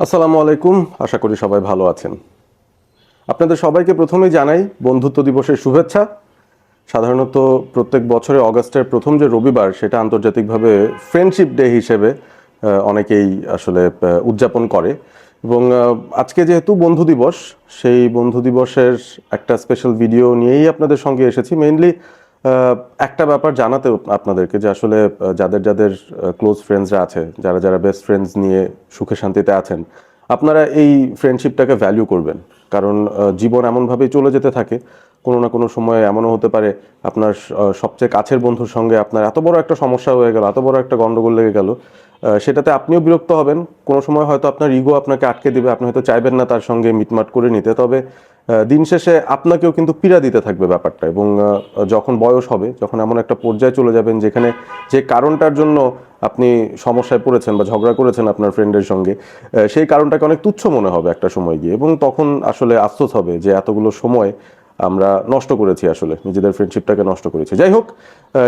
আসসালামু আলাইকুম। আশা করি সবাই ভালো আছেন। আপনাদের সবাইকে প্রথমেই জানাই বন্ধুত্ব দিবসের শুভেচ্ছা। সাধারণত প্রত্যেক বছরে অগাস্টের প্রথম যে রবিবার সেটা আন্তর্জাতিকভাবে ফ্রেন্ডশিপ ডে হিসেবে অনেকেই আসলে উদযাপন করে। এবং আজকে যেহেতু বন্ধু দিবস, সেই বন্ধু দিবসের একটা স্পেশাল ভিডিও নিয়েই আপনাদের সঙ্গে এসেছি। মেইনলি একটা ব্যাপার জানাতে আপনাদেরকে যে আসলে যাদের যাদের ক্লোজ ফ্রেন্ডসরা আছে, যারা যারা বেস্ট ফ্রেন্ডস নিয়ে সুখে শান্তিতে আছেন, আপনারা এই ফ্রেন্ডশিপটাকে ভ্যালু করবেন। কারণ জীবন এমনভাবেই চলে যেতে থাকে, কোনো না কোনো সময় এমনও হতে পারে আপনার সবচেয়ে কাছের বন্ধুর সঙ্গে আপনার এত বড় একটা সমস্যা হয়ে গেল, এত বড় একটা গন্ডগোল লেগে গেল, সেটাতে আপনিও বিরক্ত হবেন। কোনো সময় হয়তো আপনার ইগো আপনাকে আটকে দিবে, আপনি হয়তো চাইবেন না তার সঙ্গে মিটমাট করে নিতে। তবে দিন শেষে আপনাকেও কিন্তু পীড়া দিতে থাকবে ব্যাপারটা। এবং যখন বয়স হবে, যখন এমন একটা পর্যায়ে চলে যাবেন যেখানে যে কারণটার জন্য আপনি সমস্যায় পড়েছেন বা ঝগড়া করেছেন আপনার ফ্রেন্ডের সঙ্গে, সেই কারণটাকে অনেক তুচ্ছ মনে হবে একটা সময় গিয়ে, এবং তখন আসলে আফসোস হবে যে এতগুলো সময় আমরা নষ্ট করেছি, আসলে নিজেদের ফ্রেন্ডশিপটাকে নষ্ট করেছি। যাই হোক,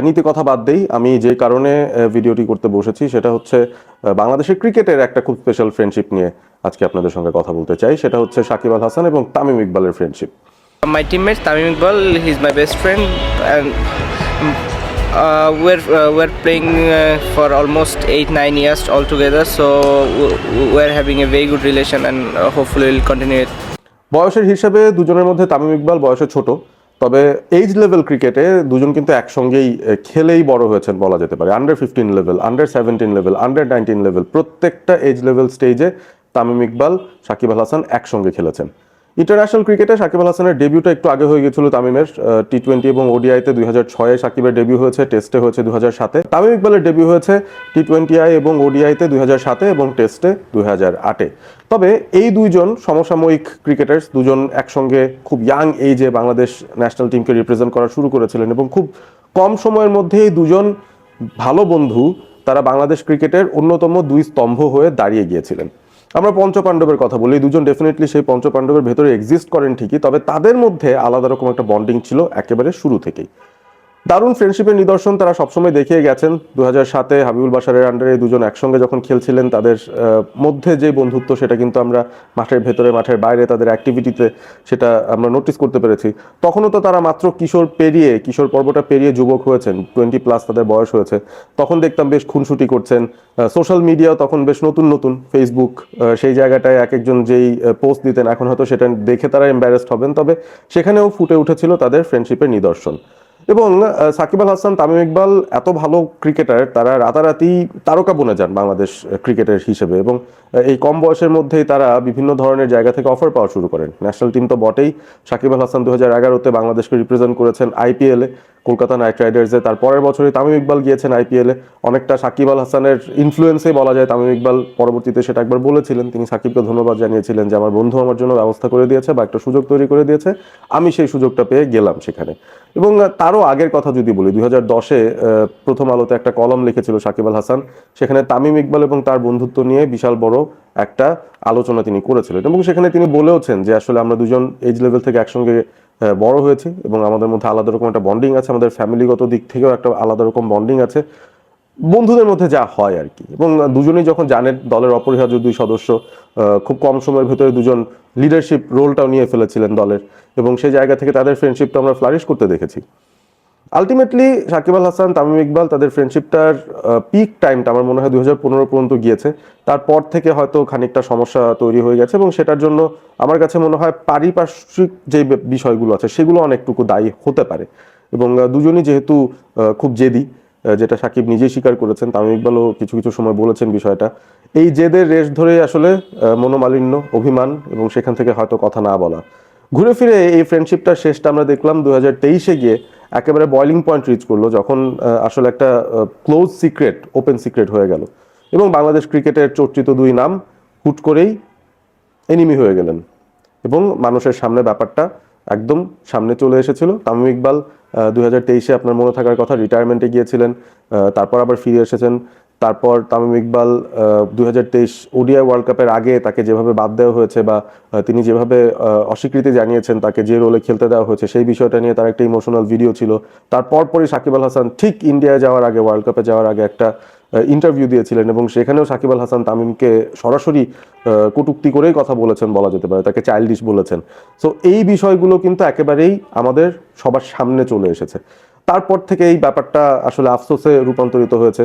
নীতি কথা বাদ দেই। আমি যে কারণে ভিডিওটি করতে বসেছি সেটা হচ্ছে বাংলাদেশের ক্রিকেটের একটা খুব স্পেশাল ফ্রেন্ডশিপ নিয়ে আজকে আপনাদের সঙ্গে কথা বলতে চাই। সেটা হচ্ছে সাকিব আল হাসান এবং তামিম ইকবালের friendship. My teammate Tamim Iqbal, he's my best friend, and we're playing for almost 8-9 years all together. So we're having a very good relation, and hopefully we'll continue it. বয়সের হিসাবে দুজনের মধ্যে তামিম ইকবাল বয়সে ছোট, তবে এইজ লেভেল ক্রিকেটে দুজন কিন্তু একসঙ্গেই খেলেই বড় হয়েছেন বলা যেতে পারে। Under 15 level, under 17 level, under 19 level, প্রত্যেকটা এজ লেভেল স্টেজে তামিম ইকবাল সাকিব আল হাসান একসঙ্গে খেলেছেন। ইন্টারন্যাশনাল ক্রিকেটে সাকিব আল হাসানের ডেবিউটা একটু আগে হয়ে গেছিল তামিমের। টি-20 এবং ওডিআইতে 2006-এ সাকিবের ডেবিউ হয়েছে, টেস্টে হয়েছে 2007-এ। তামিম ইকবালের ডেবিউ হয়েছে টি-20 এবং ওডিআইতে 2007-এ এবং টেস্টে 2008-এ। তবে এই দুইজন সমসাময়িক ক্রিকেটার্স, দুজন একসঙ্গে খুব ইয়াং এইজে বাংলাদেশ ন্যাশনাল টিমকে রিপ্রেজেন্ট করা শুরু করেছিলেন, এবং খুব কম সময়ের মধ্যেই দুজন ভালো বন্ধু তারা বাংলাদেশ ক্রিকেটের অন্যতম দুই স্তম্ভ হয়ে দাঁড়িয়ে গিয়েছিলেন। আমরা পঞ্চপাণ্ডবের কথা বলি, দুজন ডেফিনেটলি সেই পঞ্চপাণ্ডবের ভেতরে এক্সিস্ট করেন ঠিকই, তবে তাদের মধ্যে আলাদা রকম একটা বন্ডিং ছিল একেবারে শুরু থেকেই। দারুণ ফ্রেন্ডশিপের নিদর্শন তারা সবসময় দেখিয়ে গেছেন। 2007-এ হাবিবুল বাশারের আন্ডারে দুজন একসঙ্গে যখন খেলছিলেন, তাদের মধ্যে যে বন্ধুত্ব সেটা কিন্তু আমরা মাঠের ভেতরে মাঠের বাইরে তাদের অ্যাক্টিভিটিতে সেটা আমরা নোটিস করতে পেরেছি। তখনও তো তারা মাত্র কিশোর পর্বটা পেরিয়ে যুবক হয়েছেন, 20+ তাদের বয়স হয়েছে। তখন দেখতাম বেশ খুনসুটি করছেন। সোশ্যাল মিডিয়াও তখন বেশ নতুন নতুন, ফেসবুক, সেই জায়গাটায় এক একজন যেই পোস্ট দিতেন, এখন হয়তো সেটা দেখে তারা এম্বারেসড হবেন, তবে সেখানেও ফুটে উঠেছিল তাদের ফ্রেন্ডশিপের নিদর্শন। এবং সাকিব আল হাসান, তামিম ইকবাল এত ভালো ক্রিকেটার, তারা রাতারাতি তারকা বনে যান বাংলাদেশ ক্রিকেটের হিসেবে। এবং এই কম বয়সের মধ্যেই তারা বিভিন্ন ধরনের জায়গা থেকে অফার পাওয়া শুরু করেন। ন্যাশনাল টিম তো বটেই, সাকিব আল হাসান 2011-তে বাংলাদেশকে রিপ্রেজেন্ট করেছেন আইপিএলে, কলকাতা নাইট রাইডার্সে। তার পরের বছরই তামিম ইকবাল গিয়েছেন আইপিএলে। অনেকটা সাকিব আল হাসানের ইনফ্লুয়েন্সে বলা যায়। তামিম ইকবাল পরবর্তীতে সেটা একবার বলেছিলেন, তিনি সাকিবকে ধন্যবাদ জানিয়েছিলেন যে আমার বন্ধু আমার জন্য ব্যবস্থা করে দিয়েছে বা একটা সুযোগ তৈরি করে দিয়েছে, আমি সেই সুযোগটা পেয়ে গেলাম সেখানে। এবং তারও আগের কথা যদি বলি, 2010-এ প্রথম আলোতে একটা কলম লিখেছিল সাকিব আল হাসান, সেখানে তামিম ইকবাল এবং তার বন্ধুত্ব নিয়ে বিশাল বড় একটা আলোচনা তিনি করেছিলেন। এবং সেখানে তিনি বলেওছেন যে আসলে আমরা দুজন এজ লেভেল থেকে একসঙ্গে বড় হয়েছি এবং আমাদের মধ্যে আলাদা রকম একটা বন্ডিং আছে, আমাদের ফ্যামিলিগত দিক থেকেও একটা আলাদা রকম বন্ডিং আছে, বন্ধুদের মধ্যে যা হয় আর কি। এবং দুজনেই যখন জানেন দলের অপরিহার্য দুই সদস্য, খুব কম সময়ের ভেতরে দুজন লিডারশিপ রোলটাও নিয়ে ফেলেছিলেন দলের, এবং সেই জায়গা থেকে তাদের ফ্রেন্ডশিপটা আমরা ফ্লারিশ করতে দেখেছি। আলটিমেটলি সাকিব আল হাসান, তামিম ইকবাল, তাদের ফ্রেন্ডশিপটার পিক টাইমটা আমার মনে হয় 2015 পর্যন্ত গিয়েছে। তারপর থেকে হয়তো খানিকটা সমস্যা তৈরি হয়ে গেছে, এবং সেটার জন্য আমার কাছে মনে হয় পারিপার্শ্বিক যে বিষয়গুলো আছে সেগুলো অনেকটুকু দায়ী হতে পারে। এবং দুজনই যেহেতু খুব জেদি, যেটা সাকিব নিজেই স্বীকার করেছেন, তামিম ইকবালও কিছু কিছু সময় বলেছেন বিষয়টা, এই জেদের রেশ ধরেই আসলে মনোমালিন্য, অভিমান, এবং সেখান থেকে হয়তো কথা না বলা। ঘুরে ফিরে এই ফ্রেন্ডশিপটার শেষটা আমরা দেখলাম 2023-এ গিয়ে একেবারে বয়লিং পয়েন্ট রিচ করলো, যখন আসলে একটা ক্লোজ সিক্রেট ওপেন সিক্রেট হয়ে গেল, এবং বাংলাদেশ ক্রিকেটের চর্চিত দুই নাম হুট করেই এনিমি হয়ে গেলেন, এবং মানুষের সামনে ব্যাপারটা একদম সামনে চলে এসেছিল। তামিম ইকবাল 2023-এ আপনার মনে থাকার কথা রিটায়ারমেন্টে গিয়েছিলেন, তারপর আবার ফিরে এসেছেন। তারপর তামিম ইকবাল 2023 ওডিআই ওয়ার্ল্ড কাপের আগে তাকে যেভাবে বাদ দেওয়া হয়েছে, বা তিনি যেভাবে অস্বীকৃতি জানিয়েছেন তাকে যে রোলে খেলতে দেওয়া হয়েছে, সেই বিষয়টা নিয়ে তার একটা ইমোশনাল ভিডিও ছিল। তারপরই সাকিব আল হাসান ঠিক ইন্ডিয়া যাওয়ার আগে, ওয়ার্ল্ড কাপে যাওয়ার আগে একটা ইন্টারভিউ দিয়েছিলেন এবং সেখানেও সাকিব আল হাসান তামিমকে সরাসরি কটূক্তি করেই কথা বলেছেন বলা যেতে পারে, তাকে চাইল্ডিশ বলেছেন। সো এই বিষয়গুলো কিন্তু একেবারেই আমাদের সবার সামনে চলে এসেছে। তারপর থেকে এই ব্যাপারটা আসলে আফসোসে রূপান্তরিত হয়েছে।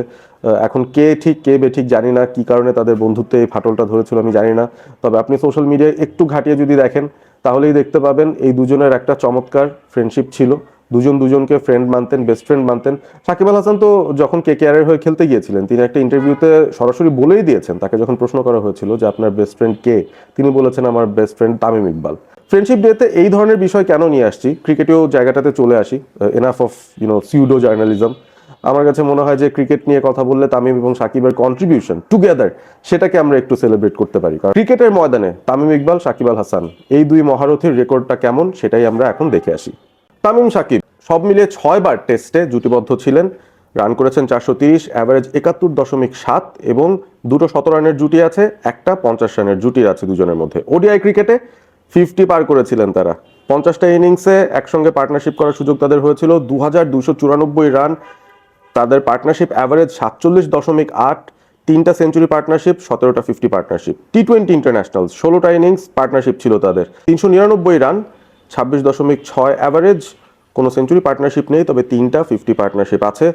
এখন কে ঠিক কে বেঠিক জানি না, কি কারণে তাদের বন্ধুত্বে এই ফাটলটা ধরেছিল আমি জানি না। তবে আপনি সোশ্যাল মিডিয়ায় একটু ঘাটিয়ে যদি দেখেন তাহলেই দেখতে পাবেন এই দুজনের একটা চমৎকার ফ্রেন্ডশিপ ছিল। দুজন দুজনকে friend মানতেন, best friend মানতেন। Shakib Al Hasan তো যখন কেকেআরের হয়ে খেলতে গিয়েছিলেন তিনি একটা ইন্টারভিউতে সরাসরি বলেই দিয়েছেন, তাকে যখন প্রশ্ন করা হয়েছিল যে আপনার বেস্ট ফ্রেন্ড কে, তিনি বলেছেন আমার best friend Tamim Iqbal. Friendship ডেতে এই ধরনের বিষয় কেন নিয়ে আসছি, ক্রিকেটেও জায়গাটাতে চলে আসি, এনাফ অফ সিউডো জার্নালিজম। আমার কাছে মনে হয় যে ক্রিকেট নিয়ে কথা বললে তামিম এবং সাকিবের কন্ট্রিবিউশন টুগেদার সেটাকে আমরা একটু সেলিব্রেট করতে পারি। কারণ ক্রিকেটের ময়দানে তামিম ইকবাল, সাকিব আল হাসান এই দুই মহারথীর রেকর্ডটা কেমন সেটাই আমরা এখন দেখে আসি। তামিম সাকিব সব মিলিয়ে 6 বার টেস্টে জুটিবদ্ধ ছিলেন, রান করেছেন 430, অ্যাভারেজ 71.7 এবং দুটো 100 রানের জুটি আছে, একটা 50 রানের জুটি আছে দুজনের মধ্যে। ওডিআই ক্রিকেটে 50 পার করেছিলেন তারা। 50টা ইনিংসে একসঙ্গে পার্টনারশিপ করার সুযোগ তাদের হয়েছিল। 2294 রান, তাদের পার্টনারশিপ অ্যাভারেজ 47.8, 3টা সেঞ্চুরি পার্টনারশিপ, 17টা 50 পার্টনারশিপ। টি20 ইন্টারন্যাশনাল 16টা ইনিংস পার্টনারশিপ ছিল তাদের, 399 রান, 26.6 অ্যাভারেজ, কোনো সেঞ্চুরি পার্টনারশিপ নেই, তবে 3টা 50 পার্টনারশিপ আছে।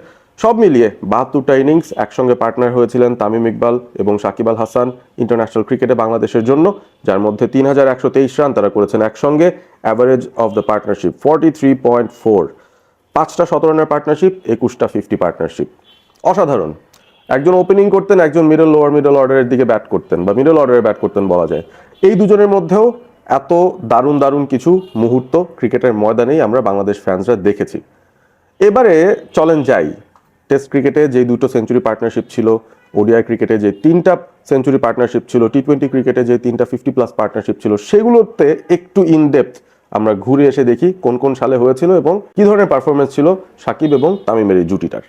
সব মিলিয়ে 72টা ইনিংস একসঙ্গে পার্টনার হয়েছিলেন তামিম ইকবাল এবং সাকিব আল হাসান ইন্টারন্যাশনাল ক্রিকেটে বাংলাদেশের জন্য, যার মধ্যে 3123 রান তারা করেছেন একসঙ্গে। অ্যাভারেজ অফ দ্য পার্টনারশিপ 43.4, 5টা 17 রানের পার্টনারশিপ, 21টা 50 পার্টনারশিপ। অসাধারণ। একজন ওপেনিং করতেন, একজন লোয়ার মিডল অর্ডারের দিকে ব্যাট করতেন বা মিডল অর্ডারে ব্যাট করতেন বলা যায়। এই দুজনের মধ্যেও এত দারুণ দারুণ কিছু মুহূর্ত ক্রিকেটের ময়দানেই আমরা বাংলাদেশ ফ্যান্সরা দেখেছি। এবারে চলেন যাই টেস্ট ক্রিকেটে যে দুটো সেঞ্চুরি পার্টনারশিপ ছিল, ওডিআই ক্রিকেটে যে 3টা সেঞ্চুরি পার্টনারশিপ ছিল, টি20 ক্রিকেটে যে 3টা 50+ পার্টনারশিপ ছিল, সেগুলোতে একটু ইনডেপথ আমরা ঘুরে এসে দেখি কোন কোন সালে হয়েছিল এবং কি ধরনের পারফরমেন্স ছিল সাকিব এবং তামিমের এই জুটিটার।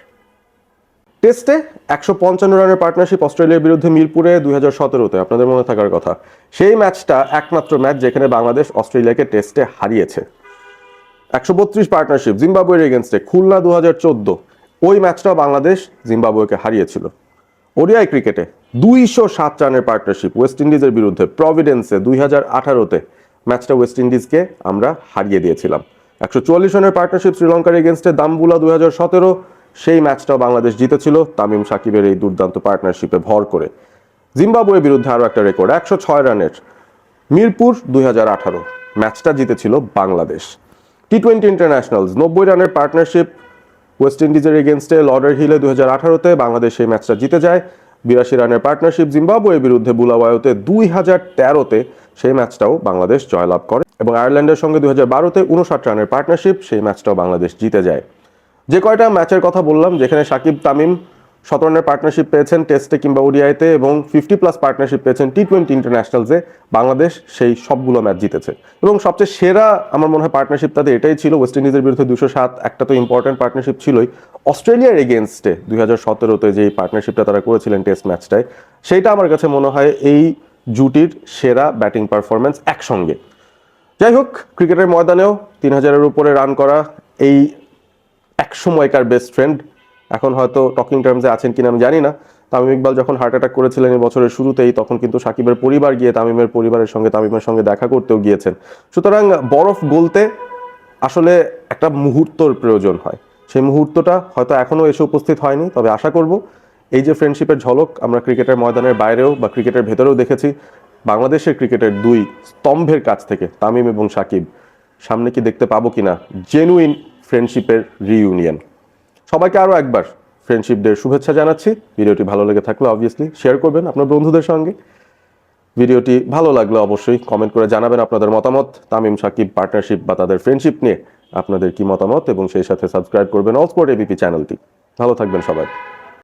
টেস্টে 155 রানের পার্টনারশিপ অস্ট্রেলিয়ার বিরুদ্ধে মিরপুরে 2017-তে, আপনাদের মনে থাকার কথা। সেই ম্যাচটা একমাত্র ম্যাচ যেখানে বাংলাদেশ অস্ট্রেলিয়াকে টেস্টে হারিয়েছে। 132 পার্টনারশিপ জিম্বাবুয়ের এগেনস্টে খুলনা 2014, ওই ম্যাচটাও বাংলাদেশ জিম্বাবুয়েকে হারিয়েছিল। ওডিআই ক্রিকেটে 207 রানের পার্টনারশিপ ওয়েস্ট ইন্ডিজের বিরুদ্ধে প্রভিডেন্সে 2018-তে, ম্যাচটা ওয়েস্ট ইন্ডিজকে আমরা হারিয়ে দিয়েছিলাম। 144 রানের পার্টনারশিপ শ্রীলঙ্কার এগেনস্টে দাম্বুলা 2017, সেই ম্যাচটাও বাংলাদেশ জিতেছিল তামিম সাকিবের এই দুর্দান্ত পার্টনারশিপে ভর করে। জিম্বাবুয়ের বিরুদ্ধে আরও একটা রেকর্ড 106 রানের মিরপুর 2018, ম্যাচটা জিতেছিল বাংলাদেশ। টি20 ইন্টারন্যাশনালস 90 রানের পার্টনারশিপ ওয়েস্ট ইন্ডিজের এগেনস্টে লর্ডার হিলে 2018-তে, বাংলাদেশ সেই ম্যাচটা জিতে যায়। 82 রানের পার্টনারশিপ জিম্বাবুয়ের বিরুদ্ধে বুলাওয়ায়োতে 2013-তে, সেই ম্যাচটাও বাংলাদেশ জয়লাভ করে এবং আয়ারল্যান্ডের সঙ্গে 2012-তে 59 রানের পার্টনারশিপ, সেই ম্যাচটাও বাংলাদেশ জিতে যায়। যে কয়টা ম্যাচের কথা বললাম যেখানে সাকিব তামিম 17 রানের পার্টনারশিপ পেয়েছেন টেস্টে কিংবা ওডিআইতে এবং 50+ পার্টনারশিপ পেয়েছেন টি20 ইন্টারন্যাশনালসে, বাংলাদেশ সেই সবগুলো ম্যাচ জিতেছে। এবং সবচেয়ে সেরা আমার মনে হয় পার্টনারশিপ তাদের এটাই ছিল, ওয়েস্ট ইন্ডিজের বিরুদ্ধে 207, একটা তো ইম্পর্টেন্ট পার্টনারশিপ ছিলই। অস্ট্রেলিয়ার এগেনস্টে 2017-তে যে পার্টনারশিপটা তারা করেছিলেন টেস্ট ম্যাচটায়, সেইটা আমার কাছে মনে হয় এই জুটির সেরা ব্যাটিং পারফরমেন্স একসঙ্গে। যাই হোক, ক্রিকেটের ময়দানেও 3000-এর উপরে রান করা এই এক সময়কার বেস্ট ফ্রেন্ড এখন হয়তো টকিং টার্মসে আছেন কিনা আমি জানি না। তামিম ইকবাল যখন হার্ট অ্যাটাক করেছিলেন এই বছরের শুরুতেই, তখন কিন্তু সাকিবের পরিবার গিয়ে তামিমের পরিবারের সঙ্গে তামিমের সঙ্গে দেখা করতেও গিয়েছেন। সুতরাং বরফ গলতে আসলে একটা মুহূর্তর প্রয়োজন হয়, সেই মুহূর্তটা হয়তো এখনও এসে উপস্থিত হয়নি। তবে আশা করব এই যে ফ্রেন্ডশিপের ঝলক আমরা ক্রিকেটের ময়দানের বাইরেও বা ক্রিকেটের ভেতরেও দেখেছি, বাংলাদেশের ক্রিকেটের দুই স্তম্ভের কাছ থেকে তামিম এবং সাকিব, সামনে কি দেখতে পাবো কিনা জেনুইন ফ্রেন্ডশিপের রিইউনিয়ন। সবাইকে আরও একবার ফ্রেন্ডশিপ ডের শুভেচ্ছা জানাচ্ছি। ভিডিওটি ভালো লেগে থাকলে অবভিয়াসলি শেয়ার করবেন আপনার বন্ধুদের সঙ্গে। ভিডিওটি ভালো লাগলে অবশ্যই কমেন্ট করে জানাবেন আপনাদের মতামত, তামিম সাকিব পার্টনারশিপ বা তাদের ফ্রেন্ডশিপ নিয়ে আপনাদের কি মতামত, এবং সেই সাথে সাবস্ক্রাইব করবেন অল স্পোর্ট এবিপি চ্যানেলটি। ভালো থাকবেন সবাই।